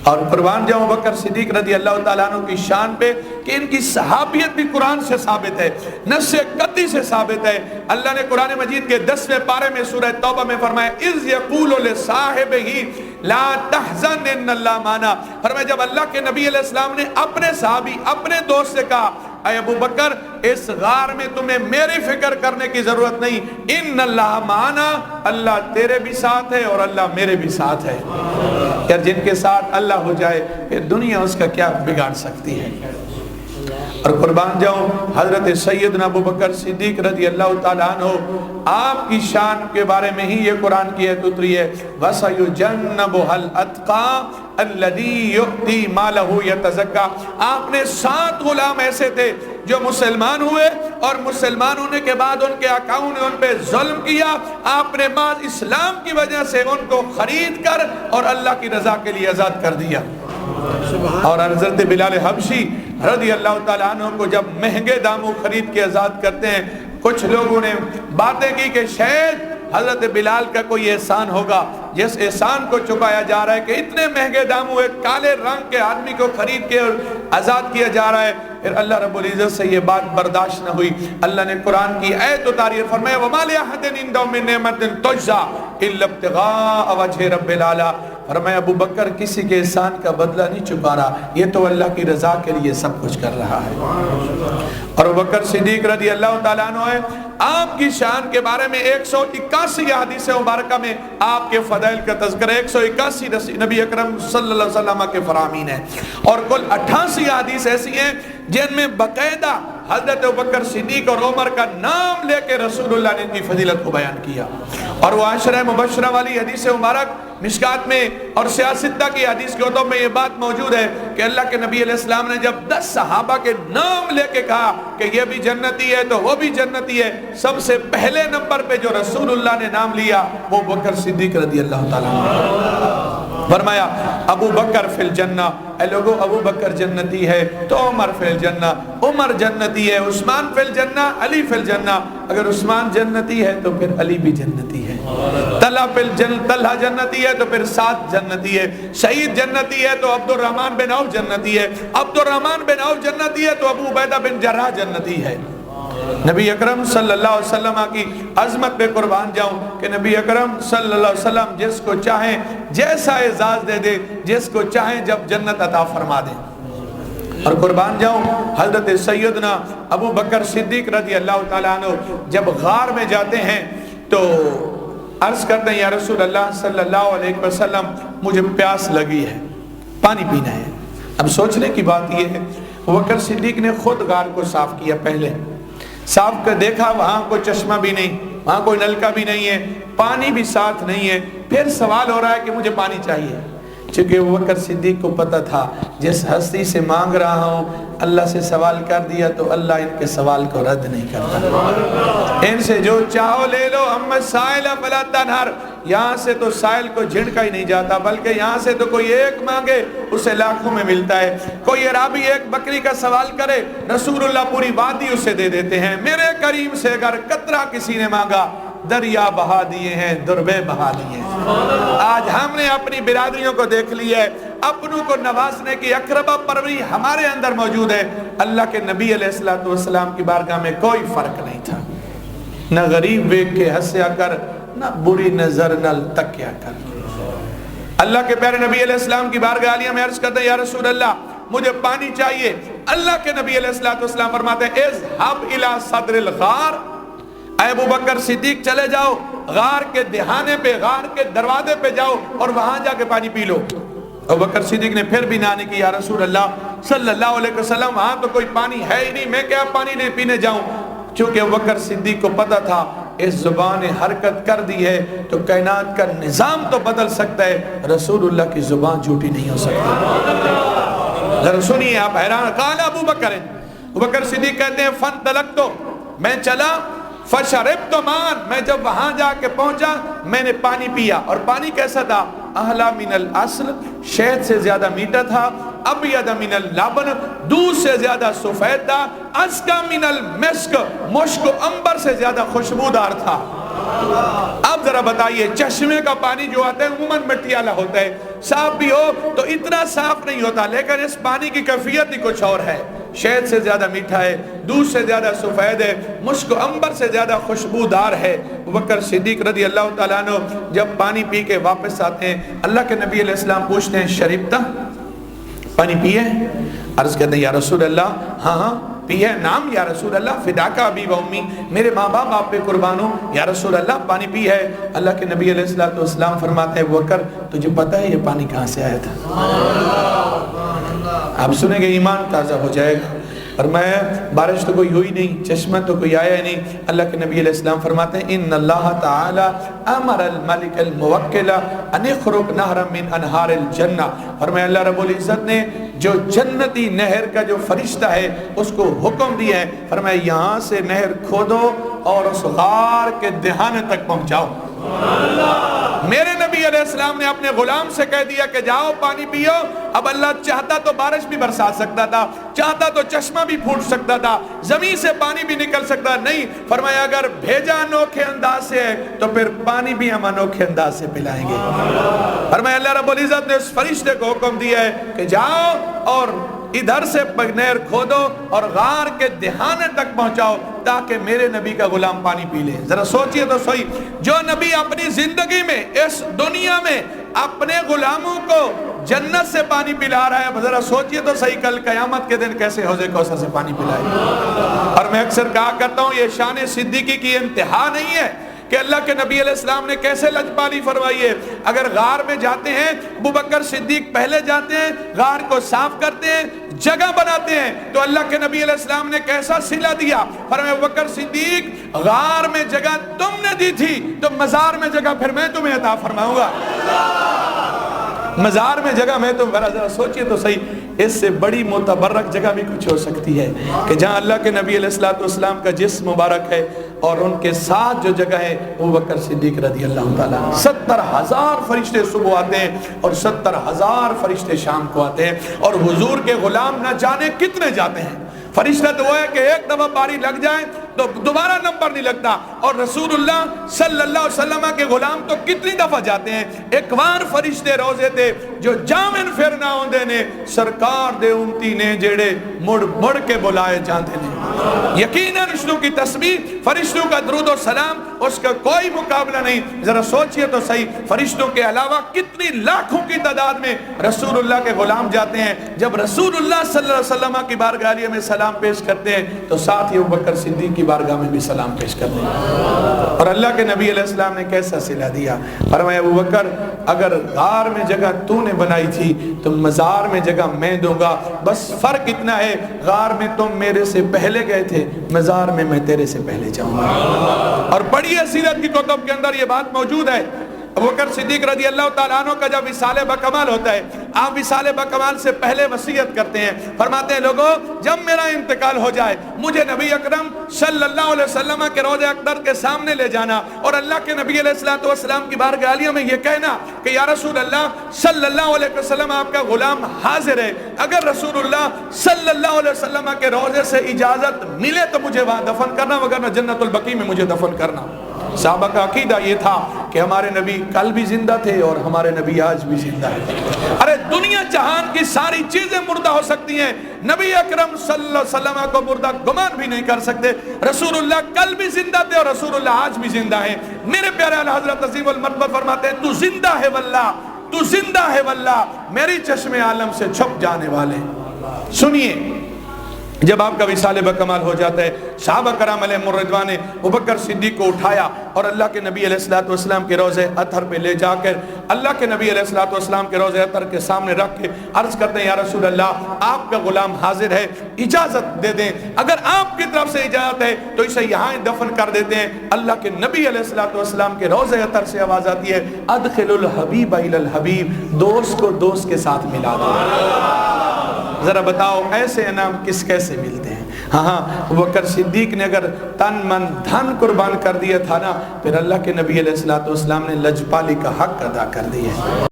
اور قربان جاؤں بکر صدیق رضی اللہ تعالیٰ عنہ کی شان پہ کہ ان کی صحابیت بھی قرآن سے ثابت ہے، نص قطعی سے ثابت ہے۔ اللہ نے قرآن مجید کے 10ویں پارے میں سورہ توبہ میں فرمایا اِذْ يَقُولُ لِصَاحِبِهِ لَا تَحْزَنْ إِنَّ اللَّهَ مَعَنَا، فرمایا جب اللہ کے نبی علیہ السلام نے اپنے صحابی اپنے دوست سے کہا اے ابو بکر اس غار میں تمہیں میری فکر کرنے کی ضرورت نہیں، ان اللہ معنا، اللہ تیرے بھی ساتھ ہے اور اللہ میرے بھی ساتھ ہے۔ یار جن کے ساتھ اللہ ہو جائے پھر دنیا اس کا کیا بگاڑ سکتی ہے۔ اور قربان جاؤں حضرت سیدنا ابو بکر صدیق رضی اللہ تعالیٰ عنہ، آپ کی شان کے بارے میں ہی یہ قرآن کی آیت اتری ہے وَسَيُجَنَّبُهَا الْأَتْقَى الَّذِي يُؤْتِي مَالَهُ يَتَزَكَّى۔ آپ نے 7 غلام ایسے تھے جو مسلمان ہوئے اور مسلمان ہونے کے بعد ان کے آقاؤں نے ان پہ ظلم کیا، آپ نے مال اسلام کی وجہ سے ان کو خرید کر اور اللہ کی رضا کے لیے آزاد کر دیا۔ اور حضرت بلال حبشی رضی اللہ تعالیٰ عنہ کو جب مہنگے داموں خرید کے آزاد کرتے ہیں، کچھ لوگوں نے باتیں کی کہ شاید حضرت بلال کا کوئی احسان ہوگا جس احسان کو چکایا جا رہا ہے کہ اتنے مہنگے داموں ایک کالے رنگ کے آدمی کو خرید کے آزاد کیا جا رہا ہے۔ پھر اللہ رب العزت سے یہ بات برداشت نہ ہوئی، اللہ نے قرآن کی آیت اتاری، فرمایا وَمَا لِأَحَدٍ عِندَهُ مِن نِعْمَةٍ تُجْزَىٰ إِلَّا ابْتِغَاءَ وَجْهِ رَبِّ الْأَعْلَىٰ۔ فرمایا ابو بکر کسی کے احسان کا بدلہ نہیں چکا رہا، یہ تو اللہ کی رضا کے لیے سب کچھ کر رہا ہے۔ اور ابو بکر صدیق رضی اللہ تعالیٰ عنہ ہے، آپ کی شان کے بارے میں 181 حدیث مبارکہ میں آپ کے فضائل کا تذکرہ، 181 نبی اکرم صلی اللہ علیہ وسلم کے فرامین ہیں، اور کل 88 حدیث ایسی ہیں جن میں باقاعدہ حضرت ابوبکر صدیق اور عمر کا نام لے کے رسول اللہ نے ان کی فضیلت کو بیان کیا۔ اور وہ عشرہ مبشرہ والی حدیث مبارک مشکات میں اور سیاستہ کی حدیث کے کتب میں یہ بات موجود ہے کہ اللہ کے نبی علیہ السلام نے جب 10 صحابہ کے نام لے کے کہا کہ یہ بھی جنتی ہے تو وہ بھی جنتی ہے، سب سے پہلے نمبر پہ جو رسول اللہ نے نام لیا وہ بکر صدیق رضی اللہ تعالیٰ عنہ۔ فرمایا ابو بکر فی الجنہ، اے لوگو ابو بکر جنتی ہے تو عمر فی الجنہ، عمر جنتی ہے، عثمان فی الجنہ، علی فی الجنہ، اگر عثمان جنتی ہے تو پھر علی بھی جنتی ہے، طلحہ جنتی ہے تو پھر سعد جنتی ہے، سعید جنتی ہے تو عبد الرحمن بن عوف جنتی ہے، عبد الرحمن بن عوف جنتی ہے تو ابو عبیدہ بن جراح جنتی ہے۔ نبی اکرم صلی اللہ علیہ وسلم کی عظمت پہ قربان جاؤں کہ نبی اکرم صلی اللہ علیہ وسلم جس کو چاہیں جیسا اعزاز دے دے، جس کو چاہیں جب جنت عطا فرما دے۔ اور قربان جاؤں حضرت سیدنا ابو بکر صدیق رضی اللہ تعالیٰ عنہ جب غار میں جاتے ہیں تو عرض کرتے ہیں یا رسول اللہ صلی اللہ علیہ وسلم مجھے پیاس لگی ہے، پانی پینا ہے۔ اب سوچنے کی بات یہ ہے ابو بکر صدیق نے خود غار کو صاف کیا، پہلے صاف کر دیکھا وہاں کوئی چشمہ بھی نہیں، وہاں کوئی نلکا بھی نہیں ہے، پانی بھی ساتھ نہیں ہے، پھر سوال ہو رہا ہے کہ مجھے پانی چاہیے، چونکہ ابو بکر صدیق کو پتہ تھا جس ہستی سے مانگ رہا ہوں اللہ سے سوال کر دیا تو اللہ ان کے سوال کو رد نہیں کرتا، ان سے جو چاہو لے لو، اما السائل فلا تنہر، یہاں سے تو سائل کو جھڑکا ہی نہیں جاتا، بلکہ یہاں سے تو کوئی ایک مانگے اسے لاکھوں میں ملتا ہے، کوئی عرابی ایک بکری کا سوال کرے رسول اللہ پوری وادی اسے دے دیتے ہیں، میرے کریم سے اگر قطرہ کسی نے مانگا دریا بہا دیے ہیں، دربے بہا دیے ہیں۔ آج ہم نے اپنی برادریوں کو دیکھ لیا ہے، اپنوں کو نوازنے کی اقربا پروری ہمارے اندر موجود ہے، اللہ کے نبی علیہ السلام کی بارگاہ میں کوئی فرق نہیں تھا، نہ غریب دیکھ کے ہنسیا کر، نہ بری نظر نہ تکیا کر۔ اللہ کے پیارے نبی علیہ السلام کی بارگاہ عالیہ میں عرض کرتے ہیں یا رسول اللہ مجھے پانی چاہیے، اللہ کے نبی علیہ السلام فرماتے ہیں اذهب الى صدر الغار، اے ابو بکر صدیق چلے جاؤ غار کے دہانے پہ، غار کے دروازے پہ جاؤ اور وہاں جا کے پانی پی لو۔ ابو بکر صدیق نے پھر بھی نہ نہیں کی، یا رسول اللہ صلی اللہ علیہ وسلم وہاں تو کوئی پانی ہے ہی نہیں، میں کیا پانی نہیں پینے جاؤں؟ چونکہ ابو بکر صدیق کو پتہ تھا اس زبان نے حرکت کر دی ہے تو کائنات کا نظام تو بدل سکتا ہے، رسول اللہ کی زبان جھوٹی نہیں ہو سکتی۔ ذرا سنیے آپ حیران، قال ابو بکر صدیق کہتے ہیں فانطلقت، میں چلا، فشربت مان، میں جب وہاں جا کے پہنچا میں نے پانی پیا، اور پانی کیسا تھا؟ احلا من الاصل، شہد سے زیادہ میٹھا تھا، ابید من اللبن، دودھ سے زیادہ سفید تھا، ازکا من المسک، مشک و عنبر سے زیادہ خوشبودار تھا۔ اب ذرا بتائیے چشمے کا پانی جو آتا ہے عموماً مٹی والا ہوتا ہے، صاف بھی ہو تو اتنا صاف نہیں ہوتا، لیکن اس پانی کی کیفیت ہی کچھ اور ہے، شہد سے زیادہ میٹھا ہے، دودھ سے زیادہ سفید ہے، مشک و عنبر سے زیادہ خوشبودار ہے۔ ابوبکر صدیق رضی اللہ تعالیٰ عنہ جب پانی پی کے واپس آتے ہیں، اللہ کے نبی علیہ السلام پوچھتے ہیں شریبتا، پانی پیے؟ عرض کہتے ہیں یا رسول اللہ ہاں پیے، نام یا رسول اللہ، فداک ابی و امی، میرے ماں باپ آپ پہ قربان ہوں، یا رسول اللہ پانی پی ہے؟ اللہ کے نبی علیہ السلام فرماتے ہیں ابوبکر تجھے پتہ ہے یہ پانی کہاں سے آیا تھا؟ آپ سنیں گے ایمان تازہ ہو جائے گا۔ اور میں بارش تو کوئی ہوئی نہیں، چشمہ تو کوئی آیا نہیں، اللہ کے نبی علیہ السلام فرماتے ہیں ان اللہ تعالی امر الملک الموکل ان یخرج نہرا من انہار الجنہ، فرمایا اللہ رب العزت نے جو جنتی نہر کا جو فرشتہ ہے اس کو حکم دیا ہے، فرمایا یہاں سے نہر کھودو اور اس غار کے دہانے تک پہنچاؤ۔ میرے نبی علیہ السلام نے اپنے غلام سے کہہ دیا کہ جاؤ پانی پیو۔ اب اللہ چاہتا تو بارش بھی برسا سکتا تھا، چاہتا تو چشمہ بھی پھوٹ سکتا تھا، زمین سے پانی بھی نکل سکتا، نہیں، فرمایا اگر بھیجا انوکھے انداز سے ہے تو پھر پانی بھی ہم انوکھے انداز سے پلائیں گے۔ فرمایا اللہ رب العزت نے اس فرشتے کو حکم دیا ہے کہ جاؤ اور ادھر سے نہر کھودو اور غار کے دہانے تک پہنچاؤ تاکہ میرے نبی کا غلام پانی پی لے۔ ذرا سوچئے تو صحیح، جو نبی اپنی زندگی میں اس دنیا میں اپنے غلاموں کو جنت سے پانی پلا رہا ہے، ذرا سوچئے تو صحیح کل قیامت کے دن کیسے حوض کوثر سے پانی پلائے۔ اور میں اکثر کہا کرتا ہوں یہ شان صدیقی کی انتہا نہیں ہے کہ اللہ کے نبی علیہ السلام نے کیسے لجپالی فرمائی ہے۔ اگر غار میں جاتے ہیں ابوبکر صدیق پہلے جاتے ہیں، غار کو صاف کرتے ہیں، جگہ بناتے ہیں، تو اللہ کے نبی علیہ السلام نے کیسا صلہ دیا، فرمایا ابوبکر صدیق غار میں جگہ تم نے دی تھی تو مزار میں جگہ پھر میں تمہیں عطا فرماؤں گا، مزار میں جگہ میں تم، ذرا سوچئے تو صحیح، اس سے بڑی متبرک جگہ بھی کچھ ہو سکتی ہے کہ جہاں اللہ کے نبی علیہ السلام کا جسم مبارک ہے اور ان کے ساتھ جو جگہ ہے ابوبکر صدیق رضی اللہ تعالیٰ، 70,000 فرشتے صبح آتے ہیں اور 70,000 فرشتے شام کو آتے ہیں، اور حضور کے غلام نہ جانے کتنے جاتے ہیں۔ فرشتہ تو وہ ہے کہ ایک دفعہ باری لگ جائے تو دوبارہ نمبر نہیں لگتا، اور رسول اللہ صلی اللہ علیہ وسلم کے غلام تو کتنی دفعہ جاتے ہیں۔ ایک بار فرشتے روزے تھے جو جامن پھر نہ ہوندے نے سرکار دے امتی نے جڑے مڑ مڑ کے بلائے جاندے نے۔ یقیناً فرشتوں کی تسبیح، فرشتوں کا درود و سلام، اس کا کوئی مقابلہ نہیں۔ ذرا سوچئے تو صحیح، فرشتوں کے علاوہ کتنی لاکھوں کی تعداد میں رسول اللہ کے غلام جاتے ہیں۔ جب رسول اللہ صلی اللہ علیہ وسلم کی بارگاہ عالیہ میں سلام پیش کرتے ہیں تو ساتھ ہی ابوبکر صدیق کی بارگاہ میں بھی سلام پیش کرتے ہیں۔ اور اللہ کے نبی علیہ السلام نے کیسا صلہ دیا، فرمایا ابوبکر اگر غار میں جگہ تو نے بنائی تھی تو مزار میں جگہ میں دوں گا، بس فرق اتنا ہے غار میں تم میرے سے پہلے گئے تھے، مزار میں میں تیرے سے پہلے جاؤں گا۔ اور پڑھیے سیرت کی کتب کے اندر یہ بات موجود ہے، ابوبکر صدیق رضی اللہ تعالیٰ عنہ کا جب وصال بکمال ہوتا ہے، آپ وصال بکمال سے پہلے وصیت کرتے ہیں، فرماتے ہیں لوگوں جب میرا انتقال ہو جائے مجھے نبی اکرم صلی اللہ علیہ وسلم کے روضہ اقدس کے سامنے لے جانا اور اللہ کے نبی علیہ السلام کی بارگاہ عالیہ میں یہ کہنا کہ یا رسول اللہ صلی اللہ علیہ وسلم آپ کا غلام حاضر ہے، اگر رسول اللہ صلی اللہ علیہ وسلم کے روضے سے اجازت ملے تو مجھے وہاں دفن کرنا، وگرنہ جنت البقیع میں مجھے دفن کرنا۔ صحابہ کا عقیدہ یہ تھا کہ ہمارے نبی کل بھی زندہ تھے اور ہمارے نبی آج بھی زندہ ہے۔ ارے دنیا جہان کی ساری چیزیں مردہ ہو سکتی ہیں، نبی اکرم صلی اللہ علیہ وسلم کو مردہ گمان بھی نہیں کر سکتے۔ رسول اللہ کل بھی زندہ تھے اور رسول اللہ آج بھی زندہ ہیں۔ میرے پیارے اعلیٰ حضرت عظیم المرتبہ فرماتے ہیں تو زندہ ہے واللہ، تو زندہ ہے واللہ، میری چشم عالم سے چھپ جانے والے۔ سنیے جب آپ کا وصال بکمال ہو جاتا ہے، صحابہ کرام علیہ رضوان نے ابوبکر صدیق کو اٹھایا اور اللہ کے نبی علیہ السلام کے روضے اطہر پہ لے جا کر اللہ کے نبی علیہ السلام کے روضے اطہر کے سامنے رکھ کے عرض کرتے ہیں یا رسول اللہ آپ کا غلام حاضر ہے، اجازت دے دیں، اگر آپ کی طرف سے اجازت ہے تو اسے یہاں دفن کر دیتے ہیں۔ اللہ کے نبی علیہ السلام کے روضے اطہر سے آواز آتی ہے ادخل الحبیب الی الحبیب، دوست کو دوست کے ساتھ ملا دو۔ ذرا بتاؤ ایسے انعام کس کیسے ملتے ہیں؟ ہاں ابوبکر صدیق نے اگر تن من دھن قربان کر دیا تھا نا، پھر اللہ کے نبی علیہ السلام نے لجپالی کا حق ادا کر دیا ہے۔